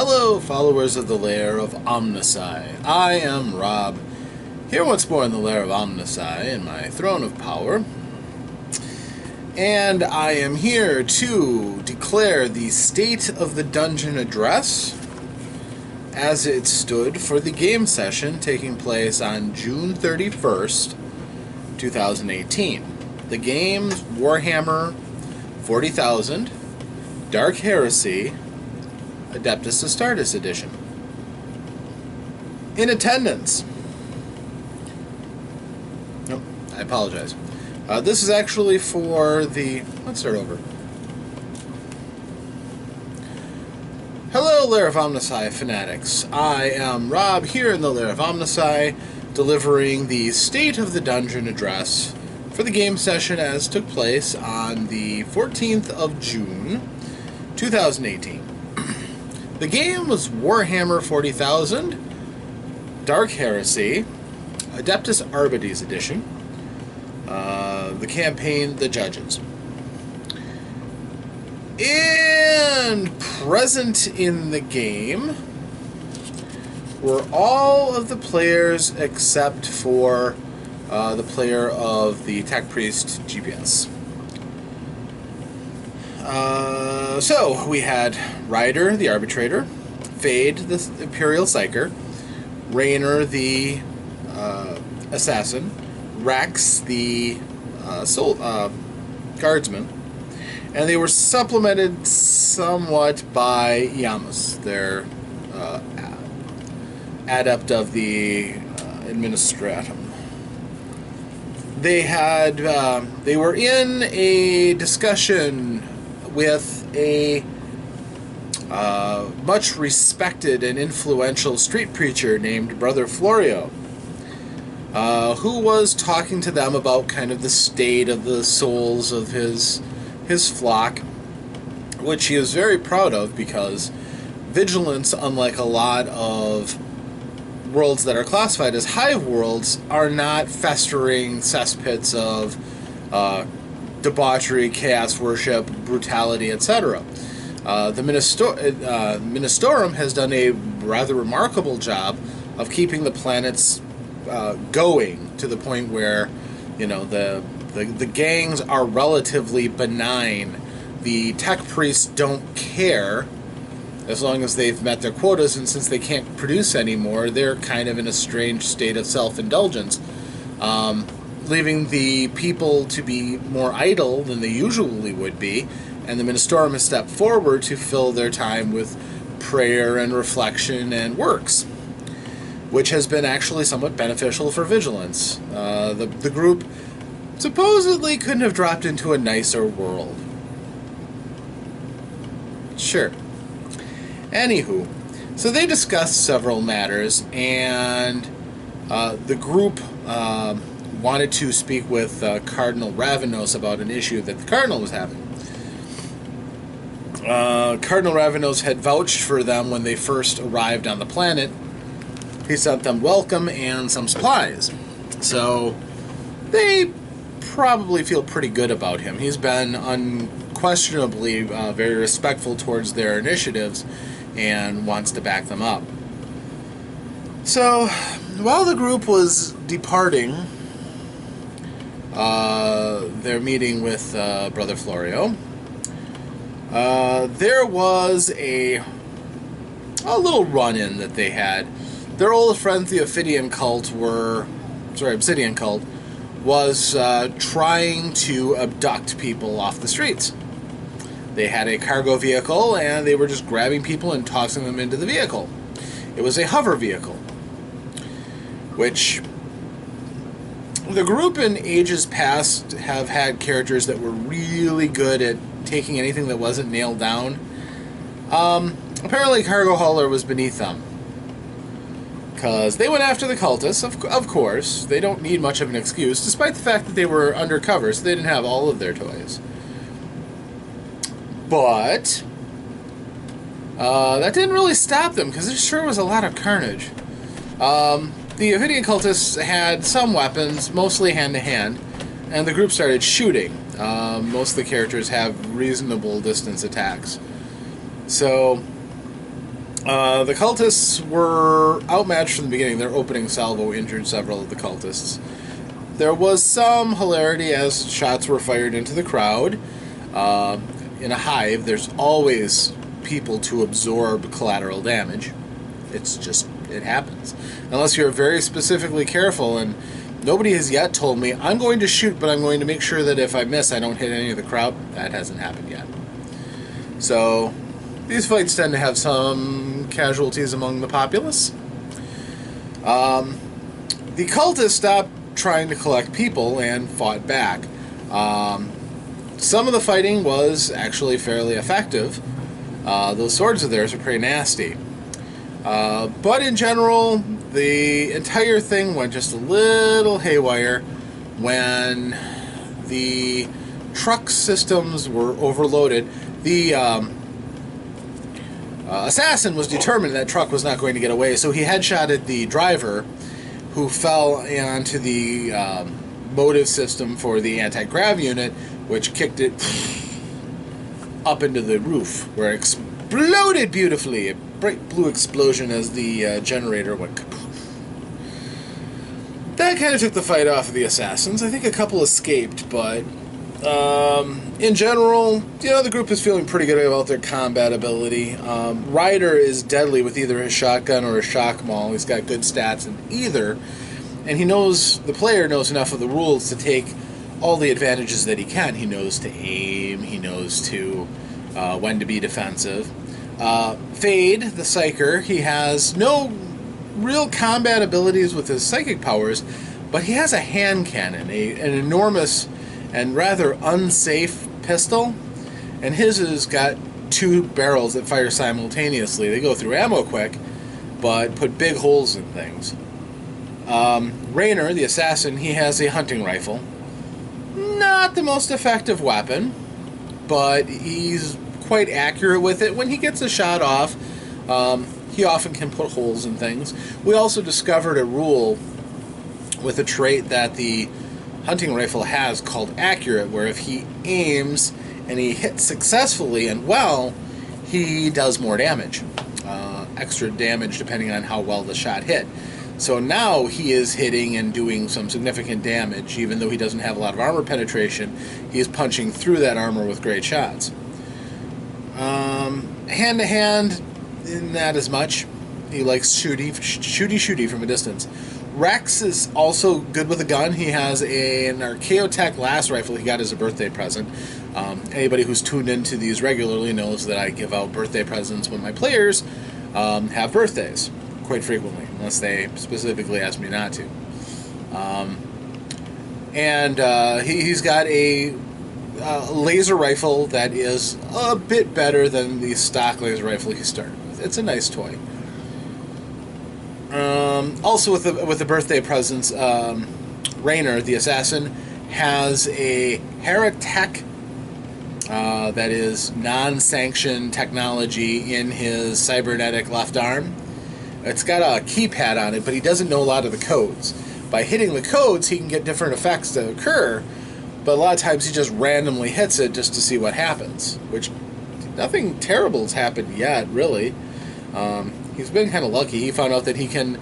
Hello, followers of the lair of OmnusI. I am Rob, here once more in the lair of OmnusI, in my throne of power. And I am here to declare the State of the Dungeon address as it stood for the game session taking place on June 31st, 2018. The game's Warhammer 40,000, Dark Heresy, Adeptus Astartes edition. In attendance. Nope, I apologize. This is actually for the... Let's start over. Hello, Lair of OmnusI fanatics. I am Rob here in the Lair of OmnusI, delivering the State of the Dungeon address for the game session as took place on the 14th of June, 2018. The game was Warhammer 40,000, Dark Heresy, Adeptus Astartes edition, the campaign, The Judges. And present in the game were all of the players except for the player of the Tech Priest GPS. So we had Ryder, the Arbitrator, Fade, the Imperial Psyker, Raynor, the Assassin, Rex, the Guardsman, and they were supplemented somewhat by Yamas, their adept of the Administratum. They were in a discussion with a much respected and influential street preacher named Brother Florio, who was talking to them about kind of the state of the souls of his flock, which he was very proud of because Vigilance, unlike a lot of worlds that are classified as hive worlds, are not festering cesspits of debauchery, chaos worship, brutality, etc. The Ministorum has done a rather remarkable job of keeping the planets going to the point where, you know, the gangs are relatively benign. The Tech Priests don't care as long as they've met their quotas, and since they can't produce anymore, they're kind of in a strange state of self-indulgence, leaving the people to be more idle than they usually would be, and the Ministorum has stepped forward to fill their time with prayer and reflection and works, which has been actually somewhat beneficial for Vigilance. The group supposedly couldn't have dropped into a nicer world. Sure. Anywho, so they discussed several matters, and the group wanted to speak with Cardinal Ravenos about an issue that the Cardinal was having. Cardinal Ravenos had vouched for them when they first arrived on the planet. He sent them welcome and some supplies. So they probably feel pretty good about him. He's been unquestionably very respectful towards their initiatives and wants to back them up. So while the group was departing their meeting with Brother Florio, there was a little run-in that they had. Their old friends, the Obsidian Cult, was trying to abduct people off the streets. They had a cargo vehicle, and they were just grabbing people and tossing them into the vehicle. It was a hover vehicle, which the group in ages past have had characters that were really good at taking anything that wasn't nailed down. Apparently Cargo Hauler was beneath them, because they went after the cultists, of course. They don't need much of an excuse, despite the fact that they were undercover, so they didn't have all of their toys. But that didn't really stop them, because there sure was a lot of carnage. The Ovidian cultists had some weapons, mostly hand-to-hand, and the group started shooting. Most of the characters have reasonable distance attacks. So The cultists were outmatched from the beginning. Their opening salvo injured several of the cultists. There was some hilarity as shots were fired into the crowd. In a hive, there's always people to absorb collateral damage. It happens. Unless you're very specifically careful, and nobody has yet told me, I'm going to shoot, but I'm going to make sure that if I miss, I don't hit any of the crowd. That hasn't happened yet. So, these fights tend to have some casualties among the populace. The cultists stopped trying to collect people and fought back. Some of the fighting was actually fairly effective. Those swords of theirs are pretty nasty. But in general, the entire thing went just a little haywire when the truck systems were overloaded. The assassin was determined that truck was not going to get away, so he headshotted the driver, who fell onto the motive system for the anti-grav unit, which kicked it up into the roof, where it exploded beautifully. A bright blue explosion as the generator went kapoof. That kind of took the fight off of the assassins. I think a couple escaped, but in general, the group is feeling pretty good about their combat ability. Ryder is deadly with either his shotgun or his shock maul. He's got good stats in either, and the player knows enough of the rules to take all the advantages that he can. He knows to aim, he knows to when to be defensive. Fade, the Psyker, he has no real combat abilities with his psychic powers, but he has a hand cannon, an enormous and rather unsafe pistol, and his has got 2 barrels that fire simultaneously. They go through ammo quick, but put big holes in things. Raynor, the assassin, he has a hunting rifle. Not the most effective weapon, but he's quite accurate with it. When he gets a shot off, he often can put holes in things. We also discovered a rule with a trait that the hunting rifle has called accurate, where if he aims and he hits successfully and well, he does more damage. Extra damage depending on how well the shot hit. So now he is hitting and doing some significant damage, even though he doesn't have a lot of armor penetration. He is punching through that armor with great shots. Hand to hand, not as much. He likes shooty from a distance. Rex is also good with a gun. He has an Archaeotech Lass rifle he got as a birthday present. Anybody who's tuned into these regularly knows that I give out birthday presents when my players have birthdays, quite frequently, unless they specifically ask me not to. He's got a laser rifle that is a bit better than the stock laser rifle he started with. It's a nice toy. Also with the birthday presents, Raynor, the assassin, has a Heratech that is non-sanctioned technology in his cybernetic left arm. It's got a keypad on it, but he doesn't know a lot of the codes. By hitting the codes, he can get different effects to occur, but a lot of times he just randomly hits it just to see what happens, which nothing terrible has happened yet, really. He's been kind of lucky. He found out that he can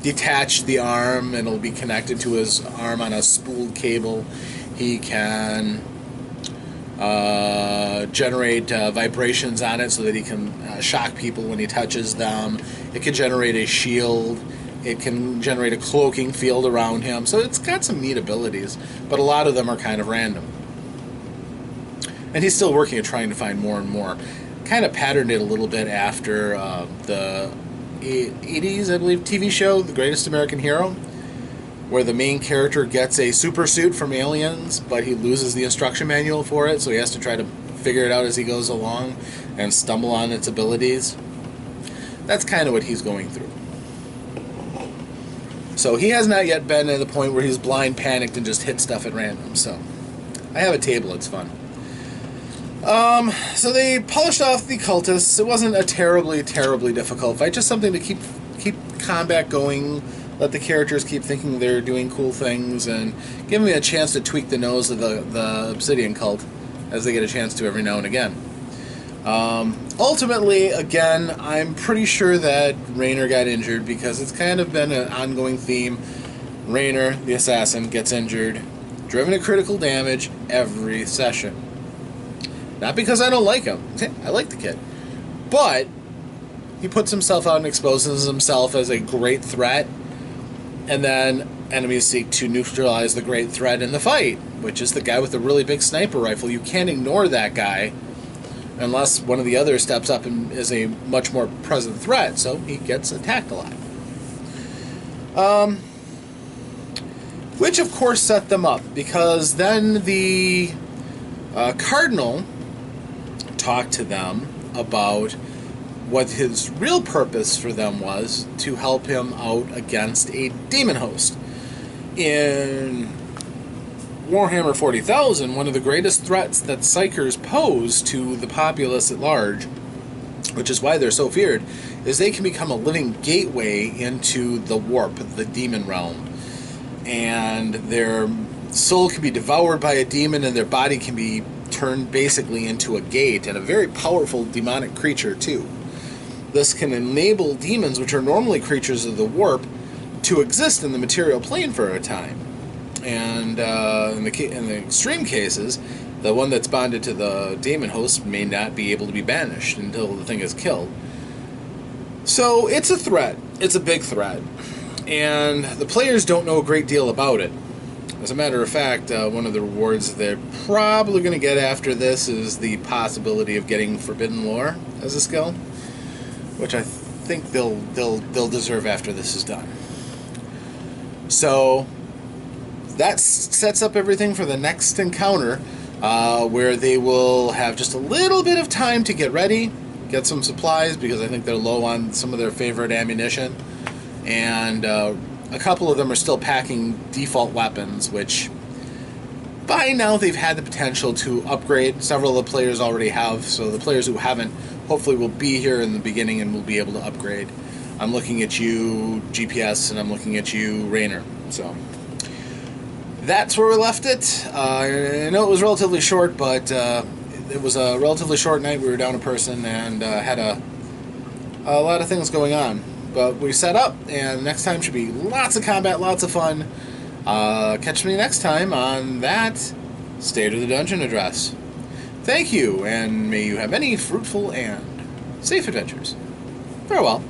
detach the arm and it'll be connected to his arm on a spooled cable. He can generate vibrations on it so that he can shock people when he touches them. It can generate a shield. It can generate a cloaking field around him. So it's got some neat abilities, but a lot of them are kind of random. And he's still working at trying to find more and more. Kind of patterned it a little bit after the 80s, I believe, TV show, The Greatest American Hero, where the main character gets a super suit from aliens, but he loses the instruction manual for it, so he has to try to figure it out as he goes along and stumble on its abilities. That's kind of what he's going through. So he has not yet been at the point where he's blind panicked and just hit stuff at random. So I have a table, it's fun. So they polished off the cultists. It wasn't a terribly difficult fight, just something to keep combat going, let the characters keep thinking they're doing cool things, and give me a chance to tweak the nose of the Obsidian cult, as they get a chance to every now and again. Ultimately, again, I'm pretty sure that Raynor got injured because it's kind of been an ongoing theme. Raynor, the assassin, gets injured, driven to critical damage every session. Not because I don't like him. I like the kid. But he puts himself out and exposes himself as a great threat, and then enemies seek to neutralize the great threat in the fight, which is the guy with the really big sniper rifle. You can't ignore that guy unless one of the others steps up and is a much more present threat, so he gets attacked a lot. Which, of course, set them up, because then the Cardinal talked to them about what his real purpose for them was, to help him out against a demon host. In Warhammer 40,000, one of the greatest threats that Psykers pose to the populace at large, which is why they're so feared, is they can become a living gateway into the warp, the demon realm. And their soul can be devoured by a demon, and their body can be turned basically into a gate, and a very powerful demonic creature too. This can enable demons, which are normally creatures of the warp, to exist in the material plane for a time. And in the extreme cases, the one that's bonded to the demon host may not be able to be banished until the thing is killed. So it's a threat. It's a big threat. And the players don't know a great deal about it. As a matter of fact, one of the rewards they're probably going to get after this is the possibility of getting Forbidden Lore as a skill, which I think they'll deserve after this is done. So that sets up everything for the next encounter, where they will have just a little bit of time to get ready, get some supplies, because I think they're low on some of their favorite ammunition, and a couple of them are still packing default weapons, which by now they've had the potential to upgrade. Several of the players already have, so the players who haven't hopefully will be here in the beginning and will be able to upgrade. I'm looking at you, GPS, and I'm looking at you, Raynor. So that's where we left it. I know it was relatively short, but it was a relatively short night. We were down a person and had a lot of things going on. But we set up, and next time should be lots of combat, lots of fun. Catch me next time on that State of the Dungeon address. Thank you, and may you have many fruitful and safe adventures. Farewell.